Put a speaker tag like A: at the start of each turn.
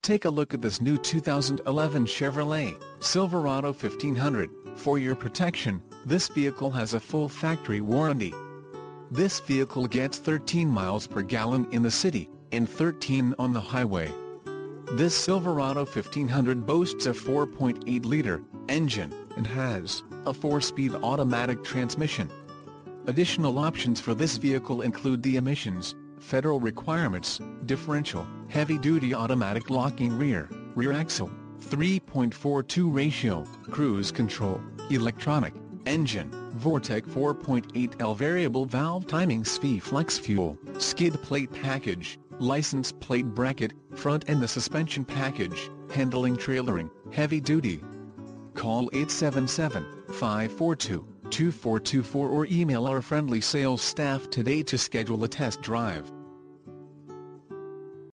A: Take a look at this new 2011 Chevrolet Silverado 1500. For your protection, this vehicle has a full factory warranty. This vehicle gets 13 miles per gallon in the city, and 13 on the highway. This Silverado 1500 boasts a 4.8-liter engine, and has a 4-speed automatic transmission. Additional options for this vehicle include the emissions, federal requirements, differential, heavy-duty automatic locking rear axle, 3.42 ratio, cruise control, electronic, engine, Vortec 4.8L variable valve timing SV flex fuel, skid plate package, license plate bracket, front and the suspension package, handling trailering, heavy duty. Call 877-542-2424 or email our friendly sales staff today to schedule a test drive.